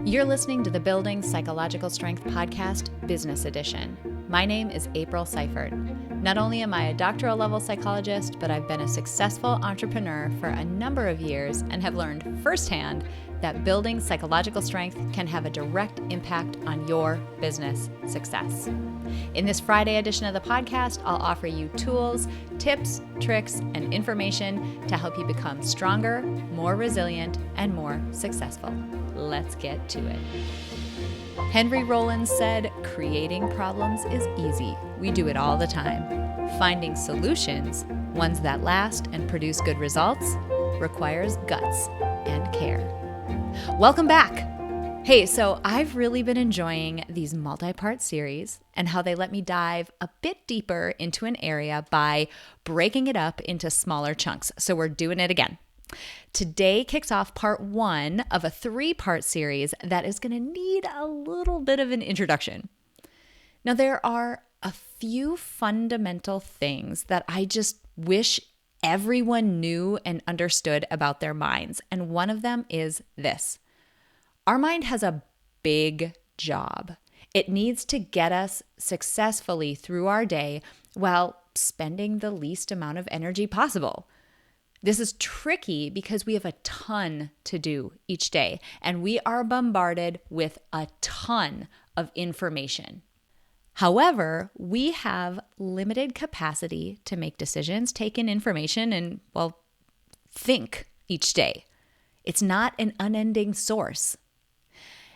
You're listening to the Building Psychological Strength Podcast, Business Edition. My name is April Seifert. Not only am I a doctoral level psychologist, but I've been a successful entrepreneur for a number of years and have learned firsthand that building psychological strength can have a direct impact on your business success. In this Friday edition of the podcast, I'll offer you tools, tips, tricks, and information to help you become stronger, more resilient, and more successful. Let's get to it. Henry Rollins said, "Creating problems is easy. We do it all the time. Finding solutions, ones that last and produce good results, requires guts and care." Welcome back. Hey, so I've really been enjoying these multi-part series and how they let me dive a bit deeper into an area by breaking it up into smaller chunks. So we're doing it again. Today kicks off part 1 of a 3-part series that is going to need a little bit of an introduction. Now, there are a few fundamental things that I just wish everyone knew and understood about their minds, and one of them is this. Our mind has a big job. It needs to get us successfully through our day while spending the least amount of energy possible. This is tricky because we have a ton to do each day, and we are bombarded with a ton of information. However, we have limited capacity to make decisions, take in information, and, think each day. It's not an unending source.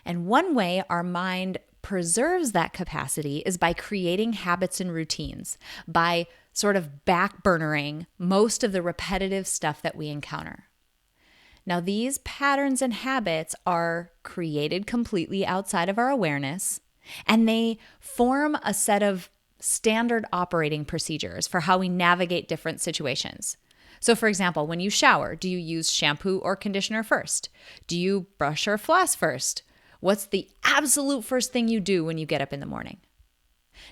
And one way our mind preserves that capacity is by creating habits and routines, by sort of backburnering most of the repetitive stuff that we encounter. Now, these patterns and habits are created completely outside of our awareness, and they form a set of standard operating procedures for how we navigate different situations. So, for example, when you shower, do you use shampoo or conditioner first? Do you brush or floss first? What's the absolute first thing you do when you get up in the morning?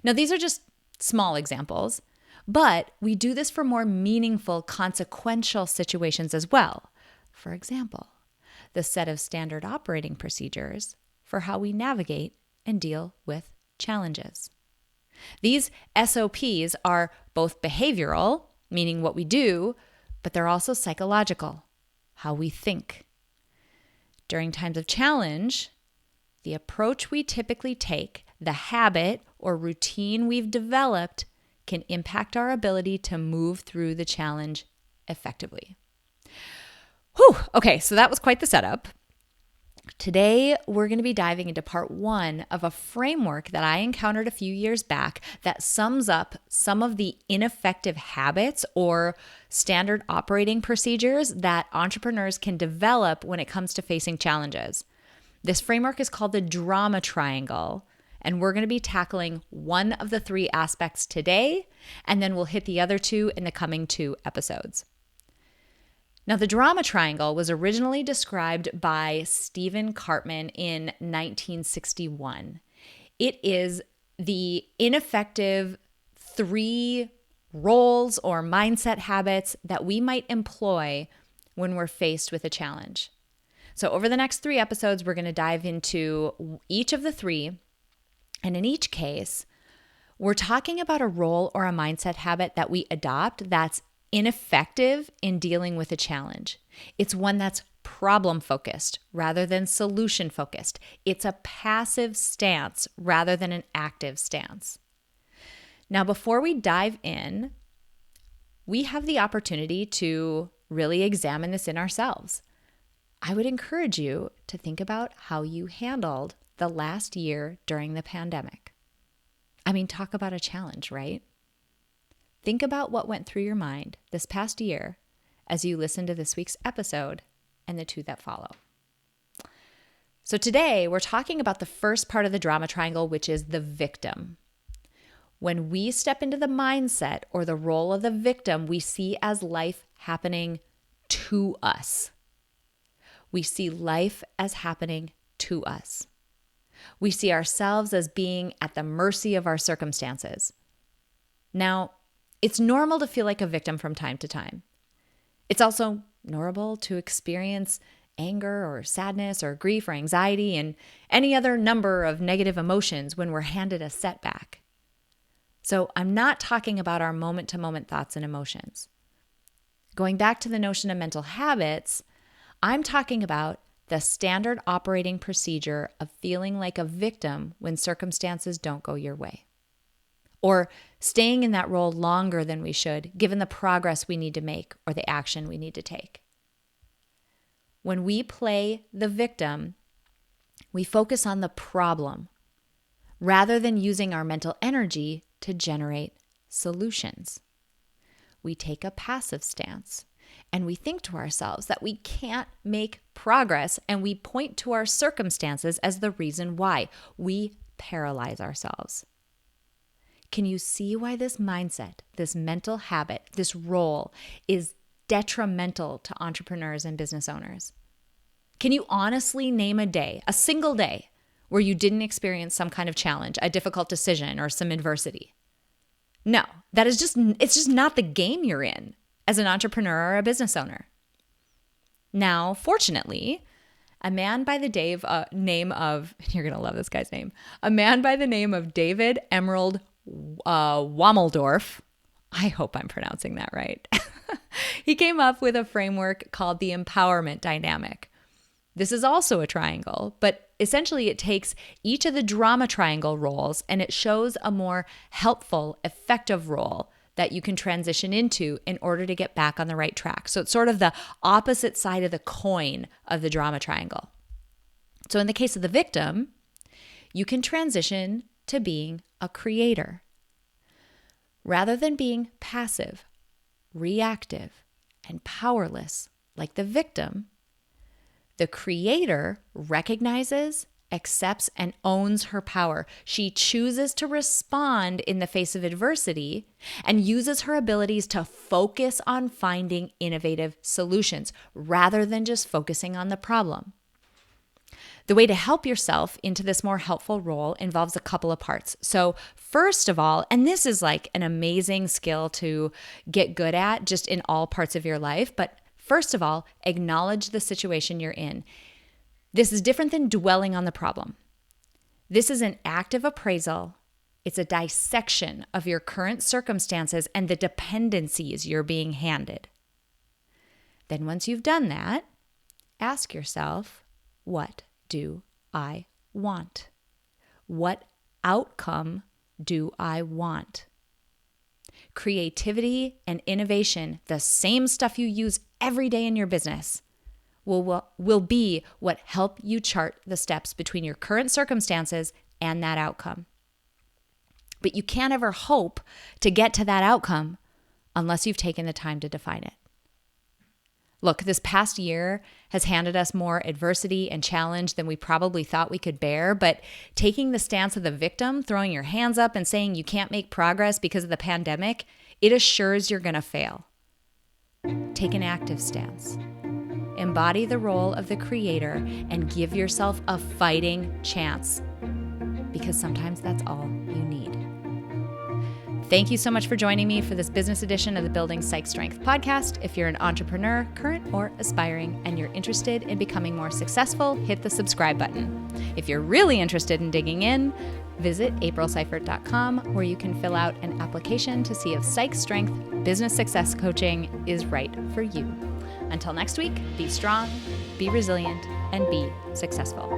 Now, these are just small examples, but we do this for more meaningful, consequential situations as well. For example, the set of standard operating procedures for how we navigate and deal with challenges. These SOPs are both behavioral, meaning what we do, but they're also psychological, how we think. During times of challenge, the approach we typically take, the habit or routine we've developed, can impact our ability to move through the challenge effectively. Okay, so that was quite the setup. Today, we're going to be diving into part 1 of a framework that I encountered a few years back that sums up some of the ineffective habits or standard operating procedures that entrepreneurs can develop when it comes to facing challenges. This framework is called the drama triangle, and we're going to be tackling one of the 3 aspects today, and then we'll hit the other 2 in the coming 2 episodes. Now, the drama triangle was originally described by Stephen Cartman in 1961. It is the ineffective 3 roles or mindset habits that we might employ when we're faced with a challenge. So over the next 3 episodes, we're going to dive into each of the 3. And in each case, we're talking about a role or a mindset habit that we adopt that's ineffective in dealing with a challenge. It's one that's problem-focused rather than solution-focused. It's a passive stance rather than an active stance. Now, before we dive in, we have the opportunity to really examine this in ourselves. I would encourage you to think about how you handled the last year during the pandemic. I mean, talk about a challenge, right? Think about what went through your mind this past year as you listen to this week's episode and the 2 that follow. So today, we're talking about the first part of the drama triangle, which is the victim. When we step into the mindset or the role of the victim, we see as life happening to us. We see life as happening to us. We see ourselves as being at the mercy of our circumstances. Now, it's normal to feel like a victim from time to time. It's also normal to experience anger or sadness or grief or anxiety and any other number of negative emotions when we're handed a setback. So I'm not talking about our moment-to-moment thoughts and emotions. Going back to the notion of mental habits, I'm talking about the standard operating procedure of feeling like a victim when circumstances don't go your way. Or staying in that role longer than we should, given the progress we need to make or the action we need to take. When we play the victim, we focus on the problem rather than using our mental energy to generate solutions. We take a passive stance and we think to ourselves that we can't make progress, and we point to our circumstances as the reason why. We paralyze ourselves. Can you see why this mindset, this mental habit, this role is detrimental to entrepreneurs and business owners? Can you honestly name a day, a single day, where you didn't experience some kind of challenge, a difficult decision, or some adversity? No, it's just not the game you're in as an entrepreneur or a business owner. Now, fortunately, a man by the name of, you're going to love this guy's name, a man by the name of David Emerald Wammeldorf, I hope I'm pronouncing that right. He came up with a framework called the empowerment dynamic. This is also a triangle, but essentially it takes each of the drama triangle roles and it shows a more helpful, effective role that you can transition into in order to get back on the right track. So it's sort of the opposite side of the coin of the drama triangle. So in the case of the victim, you can transition to being a creator. Rather than being passive, reactive, and powerless like the victim, the creator recognizes, accepts, and owns her power. She chooses to respond in the face of adversity and uses her abilities to focus on finding innovative solutions rather than just focusing on the problem. The way to help yourself into this more helpful role involves a couple of parts. So first of all, and this is like an amazing skill to get good at just in all parts of your life, but first of all, acknowledge the situation you're in. This is different than dwelling on the problem. This is an active appraisal. It's a dissection of your current circumstances and the dependencies you're being handed. Then once you've done that, ask yourself, what do I want? What outcome do I want? Creativity and innovation, the same stuff you use every day in your business, will be what help you chart the steps between your current circumstances and that outcome. But you can't ever hope to get to that outcome unless you've taken the time to define it. Look, this past year has handed us more adversity and challenge than we probably thought we could bear, but taking the stance of the victim, throwing your hands up and saying you can't make progress because of the pandemic, it assures you're going to fail. Take an active stance. Embody the role of the creator and give yourself a fighting chance, because sometimes that's all you need. Thank you so much for joining me for this business edition of the Building Psych Strength podcast. If you're an entrepreneur, current or aspiring, and you're interested in becoming more successful, hit the subscribe button. If you're really interested in digging in, visit aprilseifert.com, where you can fill out an application to see if Psych Strength Business Success Coaching is right for you. Until next week, be strong, be resilient, and be successful.